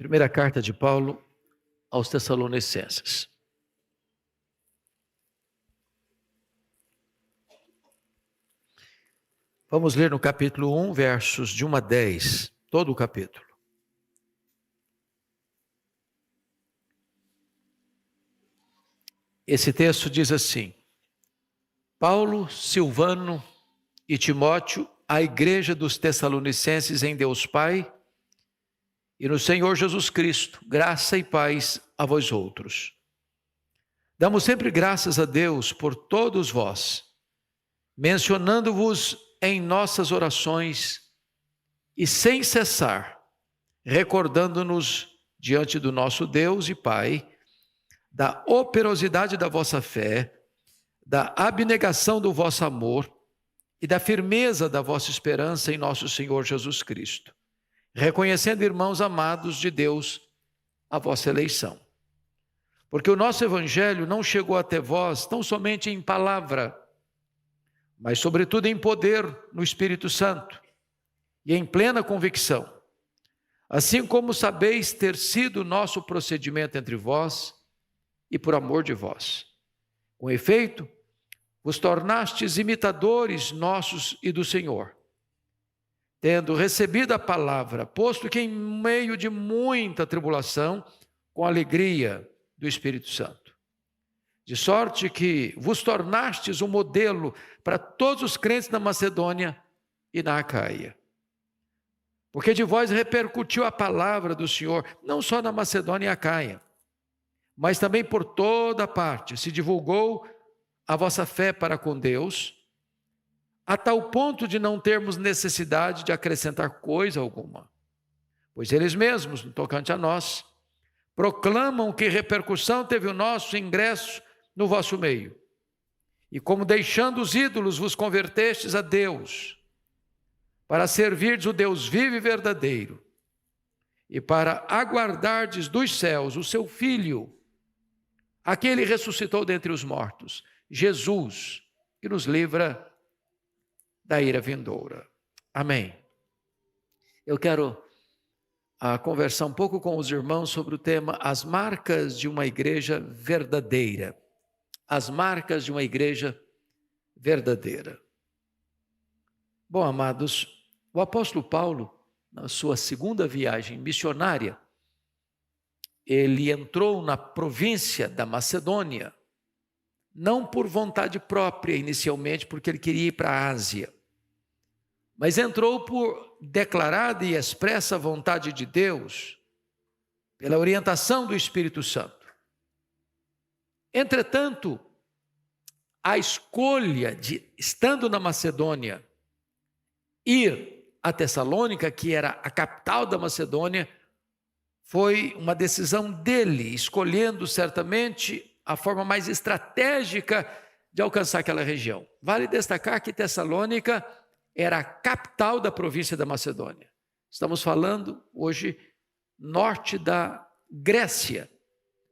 Primeira carta de Paulo aos Tessalonicenses. Vamos ler no capítulo 1, versos de 1 a 10, todo o capítulo. Esse texto diz assim: Paulo, Silvano e Timóteo, à igreja dos Tessalonicenses em Deus Pai e no Senhor Jesus Cristo, graça e paz a vós outros. Damos sempre graças a Deus por todos vós, mencionando-vos em nossas orações e sem cessar, recordando-nos diante do nosso Deus e Pai, da operosidade da vossa fé, da abnegação do vosso amor e da firmeza da vossa esperança em nosso Senhor Jesus Cristo, reconhecendo, irmãos amados de Deus, a vossa eleição. Porque o nosso evangelho não chegou até vós tão somente em palavra, mas sobretudo em poder no Espírito Santo e em plena convicção, assim como sabeis ter sido o nosso procedimento entre vós e por amor de vós. Com efeito, vos tornastes imitadores nossos e do Senhor, tendo recebido a palavra, posto que em meio de muita tribulação, com alegria do Espírito Santo. De sorte que vos tornastes um modelo para todos os crentes na Macedônia e na Acaia. Porque de vós repercutiu a palavra do Senhor, não só na Macedônia e Acaia, mas também por toda parte se divulgou a vossa fé para com Deus, a tal ponto de não termos necessidade de acrescentar coisa alguma. Pois eles mesmos, no tocante a nós, proclamam que repercussão teve o nosso ingresso no vosso meio. E como deixando os ídolos vos convertestes a Deus, para servirdes o Deus vivo e verdadeiro, e para aguardardes dos céus o seu Filho, aquele ressuscitou dentre os mortos, Jesus, que nos livra da ira vindoura. Amém. Eu quero conversar um pouco com os irmãos sobre o tema As marcas de uma igreja verdadeira. As marcas de uma igreja verdadeira. Bom, amados, o apóstolo Paulo, na sua segunda viagem missionária, ele entrou na província da Macedônia, não por vontade própria inicialmente, porque ele queria ir para a Ásia, mas entrou por declarada e expressa vontade de Deus, pela orientação do Espírito Santo. Entretanto, a escolha de, estando na Macedônia, ir a Tessalônica, que era a capital da Macedônia, foi uma decisão dele, escolhendo certamente a forma mais estratégica de alcançar aquela região. Vale destacar que Tessalônica era a capital da província da Macedônia. Estamos falando hoje norte da Grécia,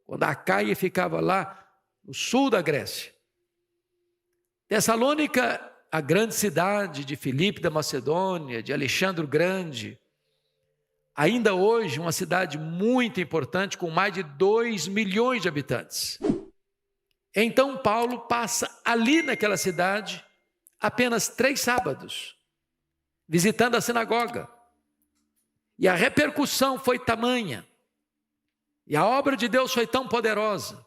quando a Acaia ficava lá no sul da Grécia. Tessalônica, a grande cidade de Filipe da Macedônia, de Alexandre o Grande, ainda hoje uma cidade muito importante, com mais de 2 milhões de habitantes. Então Paulo passa ali naquela cidade apenas 3 sábados, visitando a sinagoga. E a repercussão foi tamanha, e a obra de Deus foi tão poderosa,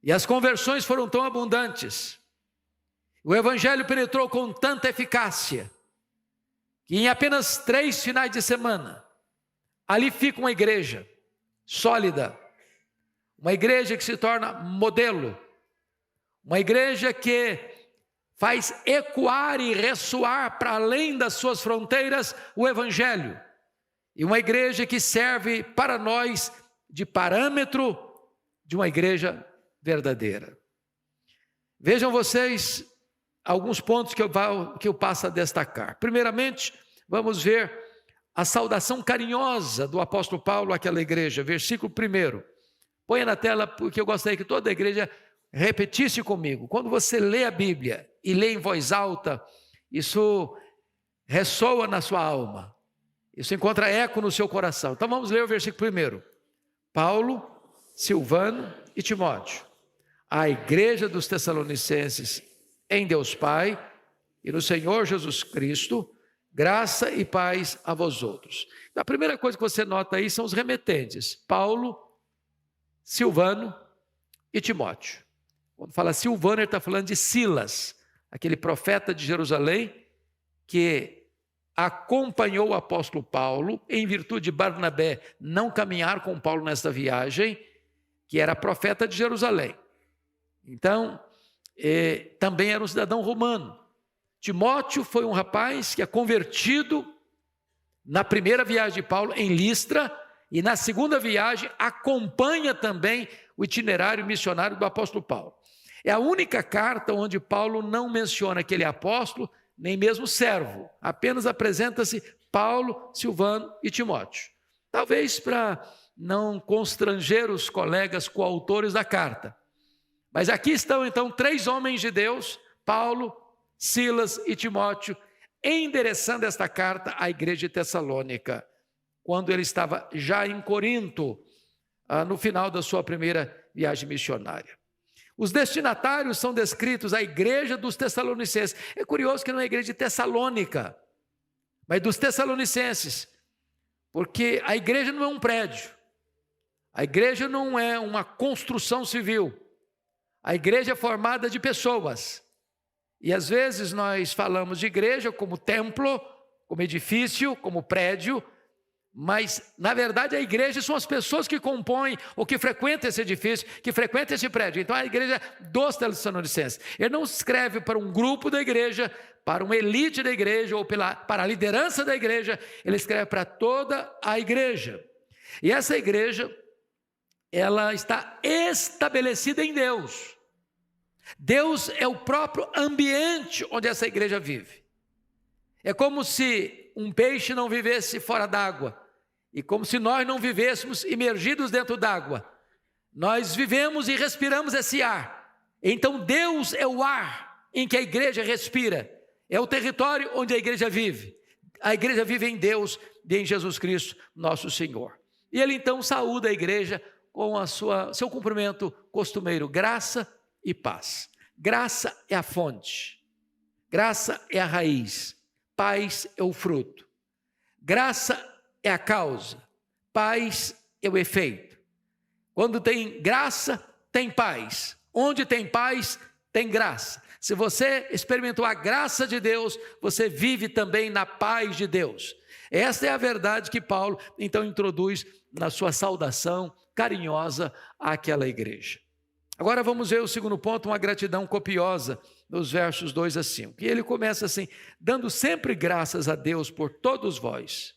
e as conversões foram tão abundantes, o evangelho penetrou com tanta eficácia, que em apenas 3 finais de semana, ali fica uma igreja sólida, uma igreja que se torna modelo, uma igreja que faz ecoar e ressoar para além das suas fronteiras o evangelho, e uma igreja que serve para nós de parâmetro de uma igreja verdadeira. Vejam vocês alguns pontos que eu passo a destacar. Primeiramente, vamos ver a saudação carinhosa do apóstolo Paulo àquela igreja, versículo 1. Ponha na tela, porque eu gostaria que toda a igreja repetisse comigo. Quando você lê a Bíblia e lê em voz alta, isso ressoa na sua alma. Isso encontra eco no seu coração. Então vamos ler o versículo 1. Paulo, Silvano e Timóteo, a igreja dos Tessalonicenses em Deus Pai e no Senhor Jesus Cristo, graça e paz a vós outros. A primeira coisa que você nota aí são os remetentes, Paulo, Silvano e Timóteo. Quando fala Silvano, ele está falando de Silas, aquele profeta de Jerusalém que acompanhou o apóstolo Paulo, em virtude de Barnabé não caminhar com Paulo nesta viagem, que era profeta de Jerusalém. Então, também era um cidadão romano. Timóteo foi um rapaz que é convertido na primeira viagem de Paulo em Listra, e na segunda viagem acompanha também o itinerário missionário do apóstolo Paulo. É a única carta onde Paulo não menciona aquele apóstolo, nem mesmo servo, apenas apresenta-se Paulo, Silvano e Timóteo. Talvez para não constranger os colegas coautores da carta. Mas aqui estão então 3 homens de Deus, Paulo, Silas e Timóteo, endereçando esta carta à igreja de Tessalônica, quando ele estava já em Corinto, no final da sua primeira viagem missionária. Os destinatários são descritos a igreja dos Tessalonicenses. É curioso que não é a igreja de Tessalônica, mas dos Tessalonicenses, porque a igreja não é um prédio, a igreja não é uma construção civil, a igreja é formada de pessoas. E às vezes nós falamos de igreja como templo, como edifício, como prédio, mas na verdade a igreja são as pessoas que compõem ou que frequentam esse edifício, que frequentam esse prédio. Então a igreja dos Tessalonicenses. Ele não escreve para um grupo da igreja, para uma elite da igreja ou para a liderança da igreja, ele escreve para toda a igreja. E essa igreja, ela está estabelecida em Deus. Deus é o próprio ambiente onde essa igreja vive. É como se um peixe não vivesse fora d'água, e como se nós não vivêssemos imergidos dentro d'água. Nós vivemos e respiramos esse ar. Então Deus é o ar em que a igreja respira, é o território onde a igreja vive. A igreja vive em Deus e em Jesus Cristo, nosso Senhor. E ele então saúda a igreja com seu cumprimento costumeiro, graça e paz. Graça é a fonte, graça é a raiz, paz é o fruto. Graça é a causa, paz é o efeito. Quando tem graça, tem paz. Onde tem paz, tem graça. Se você experimentou a graça de Deus, você vive também na paz de Deus. Esta é a verdade que Paulo então introduz na sua saudação carinhosa àquela igreja. Agora vamos ver o segundo ponto, uma gratidão copiosa, nos versos 2 a 5. E ele começa assim: dando sempre graças a Deus por todos vós,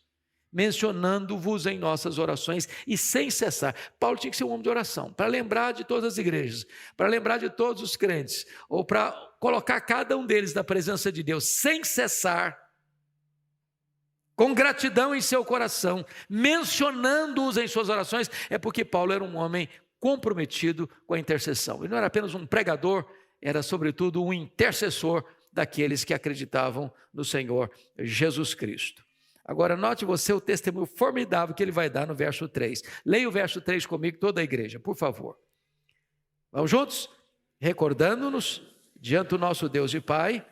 mencionando-vos em nossas orações e sem cessar. Paulo tinha que ser um homem de oração, para lembrar de todas as igrejas, para lembrar de todos os crentes, ou para colocar cada um deles na presença de Deus, sem cessar, com gratidão em seu coração, mencionando-os em suas orações. É porque Paulo era um homem comprometido com a intercessão. Ele não era apenas um pregador, era sobretudo um intercessor daqueles que acreditavam no Senhor Jesus Cristo. Agora note você o testemunho formidável que ele vai dar no verso 3. Leia o verso 3 comigo, toda a igreja, por favor. Vamos juntos? Recordando-nos diante do nosso Deus e Pai,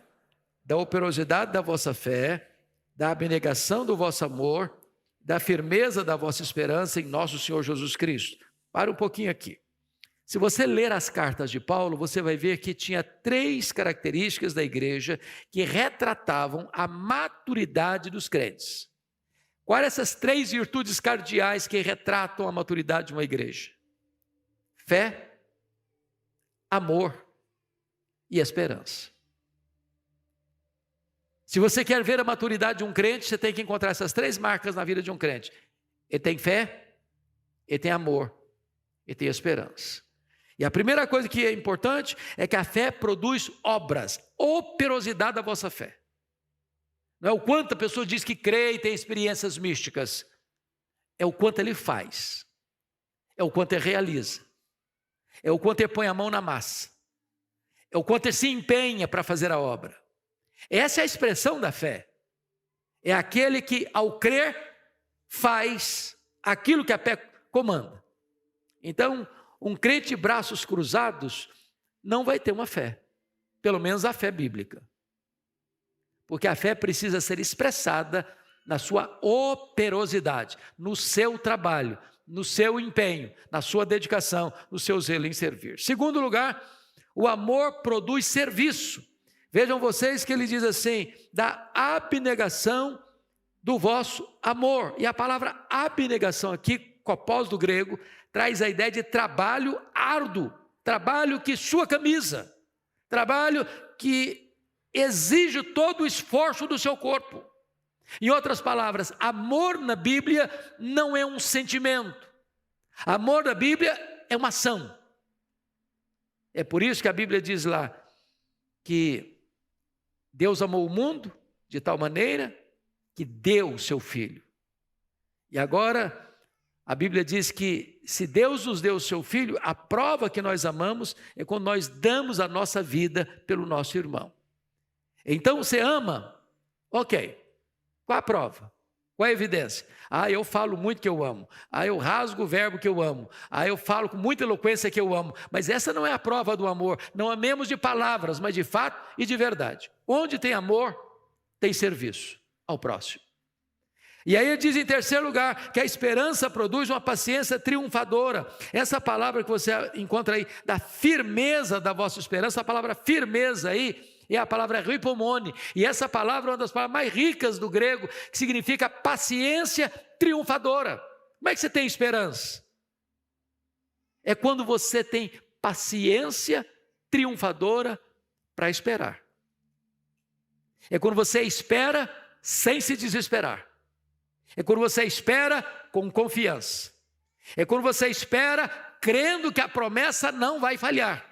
da operosidade da vossa fé, da abnegação do vosso amor, da firmeza da vossa esperança em nosso Senhor Jesus Cristo. Para um pouquinho aqui. Se você ler as cartas de Paulo, você vai ver que tinha 3 características da igreja que retratavam a maturidade dos crentes. Quais essas 3 virtudes cardeais que retratam a maturidade de uma igreja? Fé, amor e esperança. Se você quer ver a maturidade de um crente, você tem que encontrar essas 3 marcas na vida de um crente. Ele tem fé, ele tem amor, ele tem esperança. E a primeira coisa que é importante é que a fé produz obras, operosidade da vossa fé. Não é o quanto a pessoa diz que crê e tem experiências místicas, é o quanto ele faz, é o quanto ele realiza, é o quanto ele põe a mão na massa, é o quanto ele se empenha para fazer a obra. Essa é a expressão da fé. É aquele que, ao crer, faz aquilo que a fé comanda. Então, um crente de braços cruzados não vai ter uma fé, pelo menos a fé bíblica. Porque a fé precisa ser expressada na sua operosidade, no seu trabalho, no seu empenho, na sua dedicação, no seu zelo em servir. Segundo lugar, o amor produz serviço. Vejam vocês que ele diz assim, da abnegação do vosso amor. E a palavra abnegação aqui, copós do grego, traz a ideia de trabalho árduo, trabalho que sua camisa, trabalho que exige todo o esforço do seu corpo. Em outras palavras, amor na Bíblia não é um sentimento. Amor na Bíblia é uma ação. É por isso que a Bíblia diz lá que Deus amou o mundo de tal maneira que deu o seu Filho. E agora a Bíblia diz que se Deus nos deu o seu Filho, a prova que nós amamos é quando nós damos a nossa vida pelo nosso irmão. Então você ama, ok, qual a prova? Qual a evidência? Eu falo muito que eu amo, eu rasgo o verbo que eu amo, eu falo com muita eloquência que eu amo, mas essa não é a prova do amor. Não amemos de palavras, mas de fato e de verdade. Onde tem amor, tem serviço ao próximo. E aí ele diz em terceiro lugar, que a esperança produz uma paciência triunfadora. Essa palavra que você encontra aí, da firmeza da vossa esperança, a palavra firmeza aí, é a palavra ripomone, e essa palavra é uma das palavras mais ricas do grego, que significa paciência triunfadora. Como é que você tem esperança? É quando você tem paciência triunfadora para esperar. É quando você espera sem se desesperar. É quando você espera com confiança. É quando você espera crendo que a promessa não vai falhar.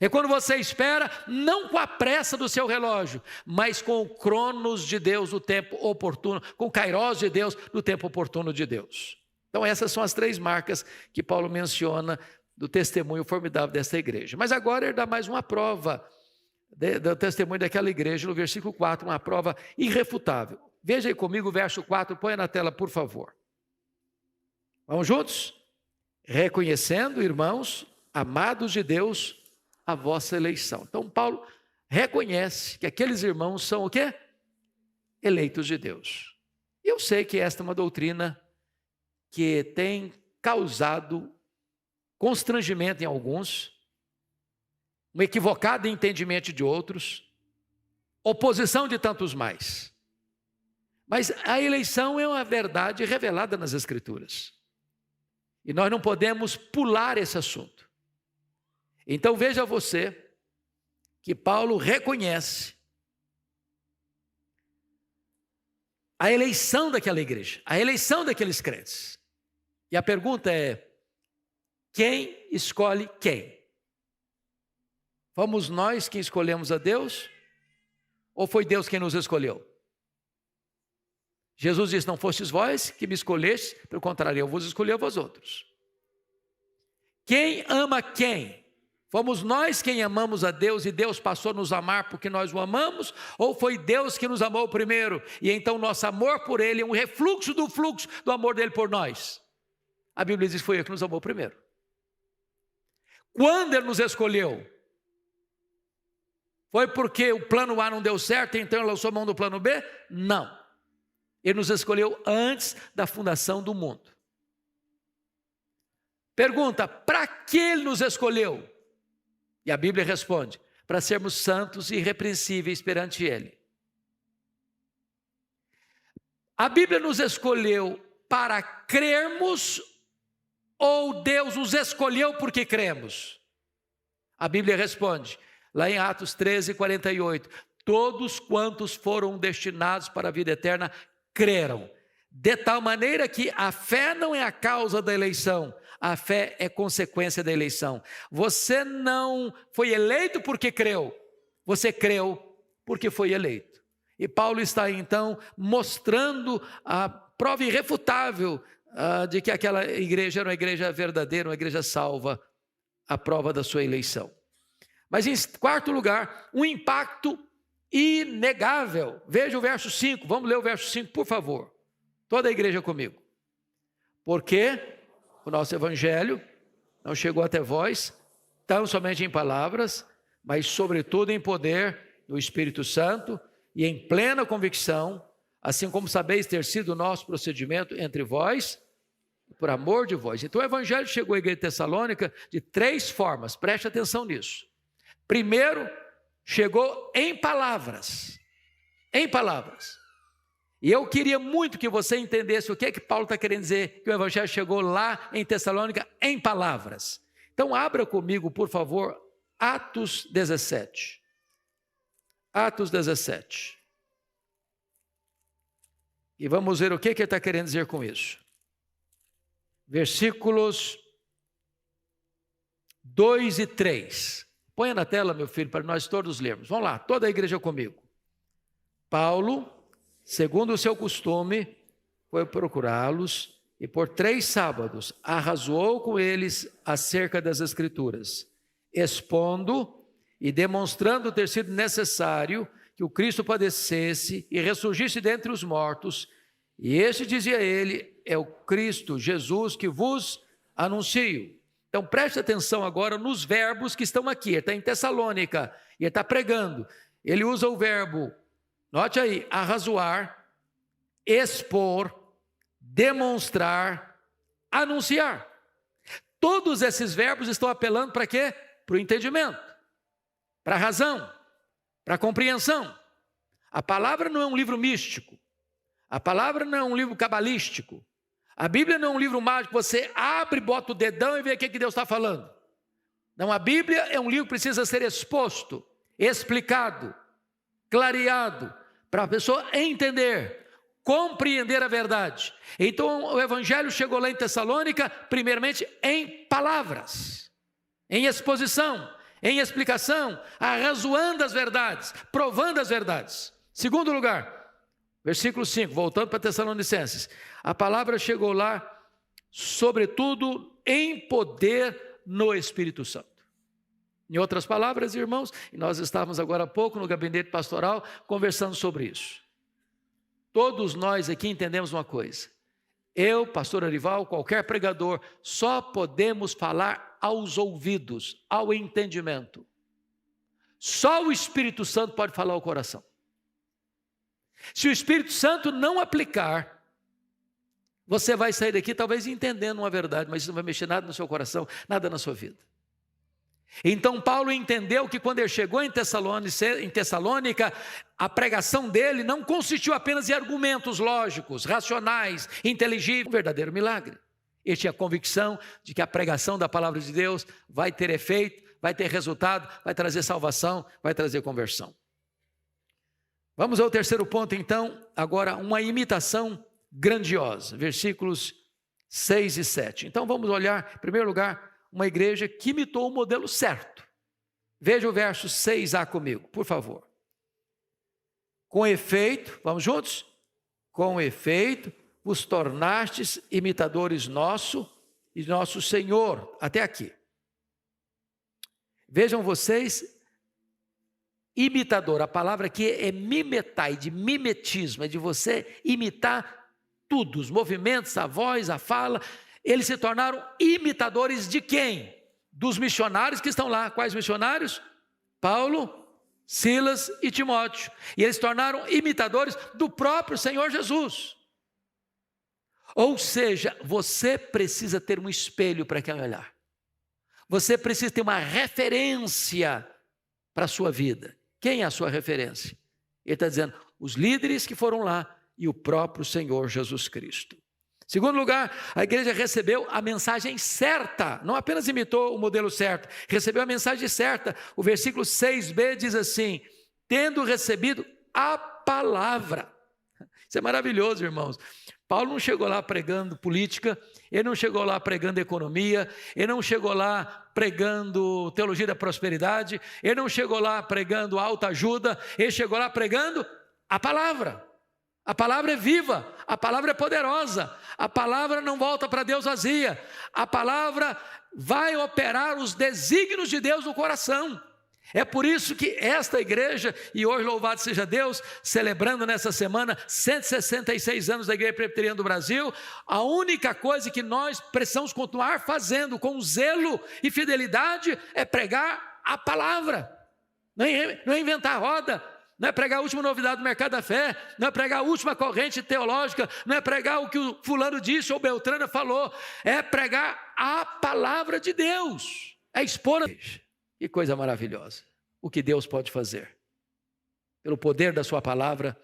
É quando você espera, não com a pressa do seu relógio, mas com o cronos de Deus no tempo oportuno, com o kairós de Deus no tempo oportuno de Deus. Então essas são as três marcas que Paulo menciona do testemunho formidável desta igreja. Mas agora ele dá mais uma prova do testemunho daquela igreja, no versículo 4, uma prova irrefutável. Veja aí comigo o verso 4, põe na tela, por favor. Vamos juntos? Reconhecendo, irmãos, amados de Deus, a vossa eleição. Então Paulo reconhece que aqueles irmãos são o quê? Eleitos de Deus. E eu sei que esta é uma doutrina que tem causado constrangimento em alguns, um equivocado entendimento de outros, oposição de tantos mais. Mas a eleição é uma verdade revelada nas Escrituras. E nós não podemos pular esse assunto. Então veja você que Paulo reconhece a eleição daquela igreja, a eleição daqueles crentes. E a pergunta é, quem escolhe quem? Fomos nós que escolhemos a Deus? Ou foi Deus quem nos escolheu? Jesus disse, não fostes vós que me escolheste, pelo contrário, eu vos escolhi a vós outros. Quem ama quem? Fomos nós quem amamos a Deus e Deus passou a nos amar porque nós o amamos? Ou foi Deus que nos amou primeiro e então nosso amor por Ele é um refluxo do amor dEle por nós? A Bíblia diz que foi Ele que nos amou primeiro. Quando Ele nos escolheu? Foi porque o plano A não deu certo e então Ele lançou a mão do plano B? Não. Ele nos escolheu antes da fundação do mundo. Pergunta, para que Ele nos escolheu? E a Bíblia responde, para sermos santos e irrepreensíveis perante Ele. A Bíblia nos escolheu para crermos ou Deus nos escolheu porque cremos? A Bíblia responde, lá em Atos 13, 48, todos quantos foram destinados para a vida eterna creram, de tal maneira que a fé não é a causa da eleição, a fé é consequência da eleição. Você não foi eleito porque creu, você creu porque foi eleito. E Paulo está então mostrando a prova irrefutável de que aquela igreja era uma igreja verdadeira, uma igreja salva, a prova da sua eleição. Mas em quarto lugar, um impacto inegável. Veja o verso 5, vamos ler o verso 5, por favor. Toda a igreja comigo. Porque o nosso evangelho não chegou até vós, tão somente em palavras, mas sobretudo em poder do Espírito Santo e em plena convicção, assim como sabeis ter sido o nosso procedimento entre vós, por amor de vós. Então o evangelho chegou à igreja de Tessalônica de 3 formas, preste atenção nisso. Primeiro, chegou em palavras. Em palavras. E eu queria muito que você entendesse o que é que Paulo está querendo dizer, que o evangelho chegou lá em Tessalônica em palavras. Então abra comigo, por favor, Atos 17. Atos 17. E vamos ver o que ele está querendo dizer com isso. Versículos 2 e 3. Ponha na tela, meu filho, para nós todos lermos. Vamos lá, toda a igreja comigo. Paulo, segundo o seu costume, foi procurá-los e por 3 sábados arrazoou com eles acerca das Escrituras, expondo e demonstrando ter sido necessário que o Cristo padecesse e ressurgisse dentre os mortos, e este, dizia ele, é o Cristo, Jesus, que vos anuncio. Então preste atenção agora nos verbos que estão aqui. Ele está em Tessalônica e ele está pregando. Ele usa o verbo, note aí, arrazoar, expor, demonstrar, anunciar. Todos esses verbos estão apelando para quê? Para o entendimento, para a razão, para a compreensão. A palavra não é um livro místico. A palavra não é um livro cabalístico. A Bíblia não é um livro mágico, você abre, bota o dedão e vê o que Deus está falando. Não, a Bíblia é um livro que precisa ser exposto, explicado, clareado, para a pessoa entender, compreender a verdade. Então o evangelho chegou lá em Tessalônica, primeiramente em palavras, em exposição, em explicação, arrazoando as verdades, provando as verdades. Segundo lugar, versículo 5, voltando para Tessalonicenses, a palavra chegou lá, sobretudo em poder no Espírito Santo. Em outras palavras, irmãos, e nós estávamos agora há pouco no gabinete pastoral conversando sobre isso. Todos nós aqui entendemos uma coisa. Eu, pastor Arival, qualquer pregador, só podemos falar aos ouvidos, ao entendimento. Só o Espírito Santo pode falar ao coração. Se o Espírito Santo não aplicar, você vai sair daqui talvez entendendo uma verdade, mas isso não vai mexer nada no seu coração, nada na sua vida. Então Paulo entendeu que quando ele chegou em Tessalônica, a pregação dele não consistiu apenas em argumentos lógicos, racionais, inteligíveis, um verdadeiro milagre. Ele tinha a convicção de que a pregação da palavra de Deus vai ter efeito, vai ter resultado, vai trazer salvação, vai trazer conversão. Vamos ao terceiro ponto então, agora uma imitação grandiosa, versículos 6 e 7. Então vamos olhar, em primeiro lugar, uma igreja que imitou o modelo certo. Veja o verso 6a comigo, por favor. Com efeito, vamos juntos? Com efeito, vos tornastes imitadores nosso e nosso Senhor, até aqui. Vejam vocês, imitador, a palavra aqui é mimetai, de mimetismo, é de você imitar tudo, os movimentos, a voz, a fala. Eles se tornaram imitadores de quem? Dos missionários que estão lá. Quais missionários? Paulo, Silas e Timóteo. E eles se tornaram imitadores do próprio Senhor Jesus. Ou seja, você precisa ter um espelho para quem olhar. Você precisa ter uma referência para a sua vida. Quem é a sua referência? Ele está dizendo, os líderes que foram lá e o próprio Senhor Jesus Cristo. Segundo lugar, a igreja recebeu a mensagem certa, não apenas imitou o modelo certo, recebeu a mensagem certa. O versículo 6b diz assim, tendo recebido a palavra. Isso é maravilhoso, irmãos. Paulo não chegou lá pregando política, ele não chegou lá pregando economia, ele não chegou lá pregando teologia da prosperidade, ele não chegou lá pregando autoajuda, ele chegou lá pregando a palavra. A palavra é viva, a palavra é poderosa, a palavra não volta para Deus vazia, a palavra vai operar os desígnios de Deus no coração. É por isso que esta igreja, e hoje louvado seja Deus, celebrando nessa semana 166 anos da Igreja Presbiteriana do Brasil, a única coisa que nós precisamos continuar fazendo com zelo e fidelidade é pregar a palavra, não é inventar roda, não é pregar a última novidade do mercado da fé, não é pregar a última corrente teológica, não é pregar o que o fulano disse ou Beltrana falou, é pregar a palavra de Deus, é expor a igreja. Que coisa maravilhosa, o que Deus pode fazer, pelo poder da sua palavra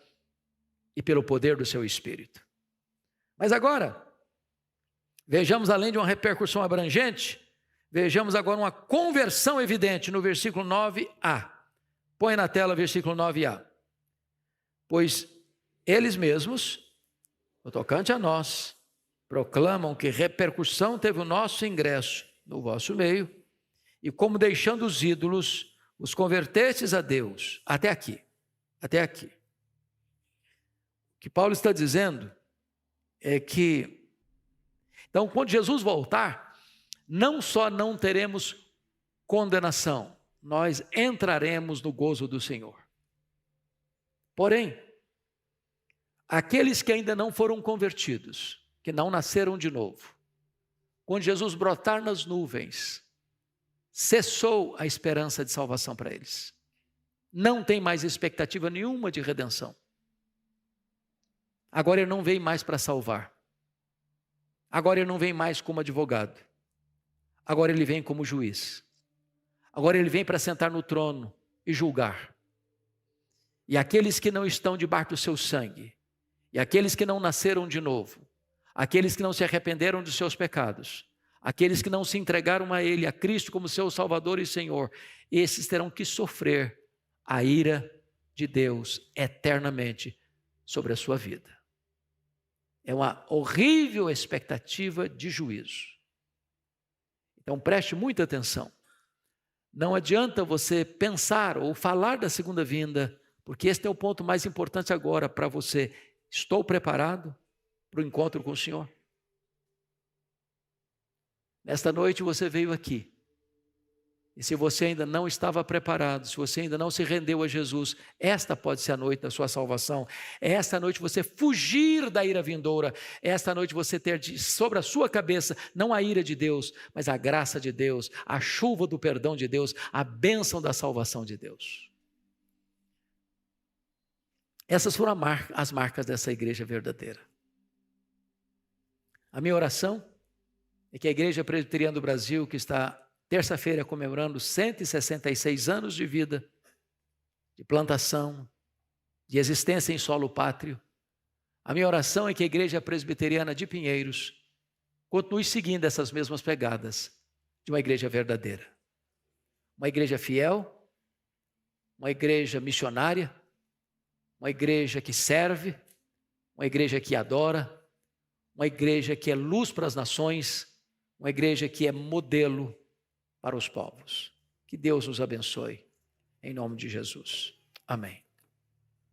e pelo poder do seu Espírito. Mas agora, vejamos além de uma repercussão abrangente, vejamos agora uma conversão evidente no versículo 9a. Põe na tela o versículo 9a. Pois eles mesmos, no tocante a nós, proclamam que repercussão teve o nosso ingresso no vosso meio, e como deixando os ídolos, os convertestes a Deus, até aqui. O que Paulo está dizendo é que, então, quando Jesus voltar, não só não teremos condenação, nós entraremos no gozo do Senhor. Porém, aqueles que ainda não foram convertidos, que não nasceram de novo, quando Jesus brotar nas nuvens, cessou a esperança de salvação para eles. Não tem mais expectativa nenhuma de redenção. Agora ele não vem mais para salvar. Agora ele não vem mais como advogado. Agora ele vem como juiz. Agora ele vem para sentar no trono e julgar. E aqueles que não estão debaixo do seu sangue, e aqueles que não nasceram de novo, aqueles que não se arrependeram dos seus pecados, aqueles que não se entregaram a Ele, a Cristo como seu Salvador e Senhor, esses terão que sofrer a ira de Deus eternamente sobre a sua vida. É uma horrível expectativa de juízo. Então preste muita atenção. Não adianta você pensar ou falar da segunda vinda, porque este é o ponto mais importante agora para você. Estou preparado para o encontro com o Senhor? Nesta noite você veio aqui, e se você ainda não estava preparado, se você ainda não se rendeu a Jesus, esta pode ser a noite da sua salvação, esta noite você fugir da ira vindoura, esta noite você ter sobre a sua cabeça, não a ira de Deus, mas a graça de Deus, a chuva do perdão de Deus, a bênção da salvação de Deus. Essas foram as marcas dessa igreja verdadeira. A minha oração é que a Igreja Presbiteriana do Brasil, que está terça-feira comemorando 166 anos de vida, de plantação, de existência em solo pátrio, a minha oração é que a Igreja Presbiteriana de Pinheiros continue seguindo essas mesmas pegadas de uma igreja verdadeira. Uma igreja fiel, uma igreja missionária, uma igreja que serve, uma igreja que adora, uma igreja que é luz para as nações, uma igreja que é modelo para os povos. Que Deus nos abençoe, em nome de Jesus. Amém.